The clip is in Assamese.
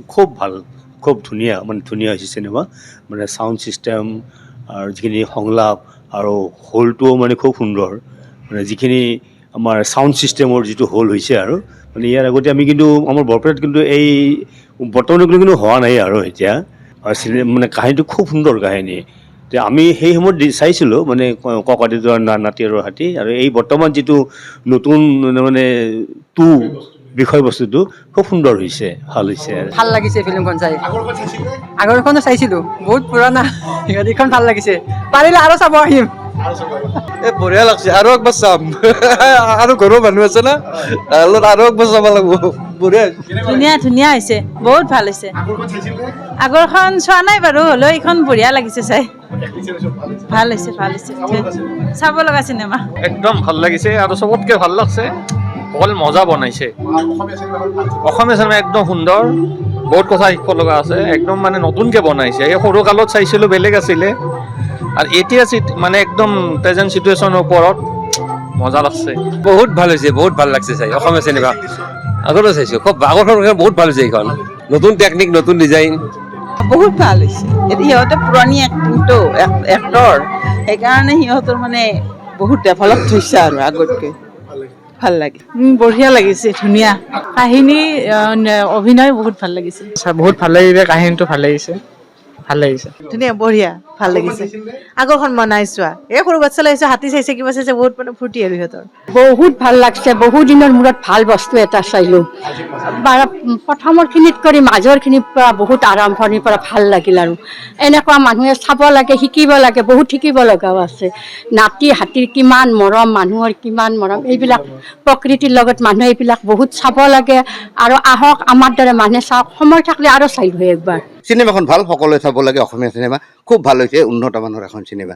খুব ভাল, খুব ধুনীয়া মানে ধুনীয়া হৈছে চিনেমা মানে চাউণ্ড ছিষ্টেম আৰু যিখিনি সংলাপ আৰু হলটোও মানে খুব সুন্দৰ মানে যিখিনি আমাৰ চাউণ্ড ছিষ্টেমৰ যিটো হল হৈছে আৰু মানে ইয়াৰ আগতে আমি কিন্তু আমাৰ বৰপেটাত কিন্তু এই বৰ্তমানলৈকে কিন্তু হোৱা নাই আৰু এতিয়া আৰু মানে কাহিনীটো খুব সুন্দৰ কাহিনী এতিয়া আমি সেই সময়ত চাইছিলোঁ মানে ককাদেউতাৰ নাতি আৰু হাতী আৰু এই বৰ্তমান যিটো নতুন মানে টু বিষয়বস্তুটো খুব সুন্দৰ হৈছে ভাল হৈছে আৰু ভাল লাগিছে ফিল্মখন চাই আগৰখনো চাইছিলোঁ বহুত পুৰণা এইখন ভাল লাগিছে পাৰিলে আৰু চাব আহিম বঢ়িয়া লাগছে আৰু একবাৰ চাম আৰু ঘৰৰ মানুহ আছে না আৰু একবাৰ চাব লাগিব বঢ়িয়া ধুনীয়া ধুনীয়া হৈছে বহুত ভাল হৈছে আগৰখন চোৱা নাই বাৰু হ'লেও এইখন বঢ়িয়া লাগিছে চাই ভাল হৈছে চাব লগা চিনেমা একদম ভাল লাগিছে আৰু চবতকে ভাল লাগছে অকল মজা বনাইছে অসমীয়া চিনেমা একদম সুন্দৰ বহুত কথা শিকিব লগা আছে একদম মানে নতুনকে বনাইছে এই সৰু কালত চাইছিলোঁ বেলেগ আছিলে আৰু এতিয়া মানে একদম প্ৰেজেণ্ট চিটুৱেশ্যনৰ ওপৰত মজা লাগছে বহুত ভাল লাগছে চাই অসমীয়া চিনেমা আগতে চাইছোঁ খুব আগৰখন বহুত ভাল হৈছে এইখন নতুন টেকনিক নতুন ডিজাইন বহুত ভাল হৈছে সিহঁতে পুৰণি এক্টিংটো এক্টৰ সেইকাৰণে সিহঁতৰ মানে বহুত ডেভেলপ হৈছে আৰু আগতকৈ ভাল লাগে বঢ়িয়া লাগিছে ধুনীয়া কাহিনী অভিনয় বহুত ভাল লাগিছে বহুত ভাল লাগিছে কাহিনীটো ভাল লাগিছে ধুনীয়া বঢ়িয়া ভাল লাগিছে আগৰখন মই নাই চোৱা এই সৰু বাচ্ছা লাগিছে হাতী চাইছে কিবা চাইছে বহুত মানে ফূৰ্তি আৰু সিহঁতৰ বহুত ভাল লাগছে বহু দিনৰ মূৰত ভাল বস্তু এটা চাইলোঁ প্ৰথমৰ খিনিত কৰি মাজৰ খিনিৰ পৰা বহুত আৰম্ভণিৰ পৰা ভাল লাগিল আৰু এনেকুৱা মানুহে চাব লাগে শিকিব লাগে বহুত শিকিব লগাও আছে নাতি হাতীৰ কিমান মৰম মানুহৰ কিমান মৰম এইবিলাক প্ৰকৃতিৰ লগত মানুহে এইবিলাক বহুত চাব লাগে আৰু আহক আমাৰ দৰে মানুহে চাওক সময় থাকিলে আৰু চাইলোঁ একবাৰ চিনেমাখন ভাল সকলোৱে চাব লাগে অসমীয়া চিনেমা খুব ভাল হৈছে উন্নত মানৰ এখন চিনেমা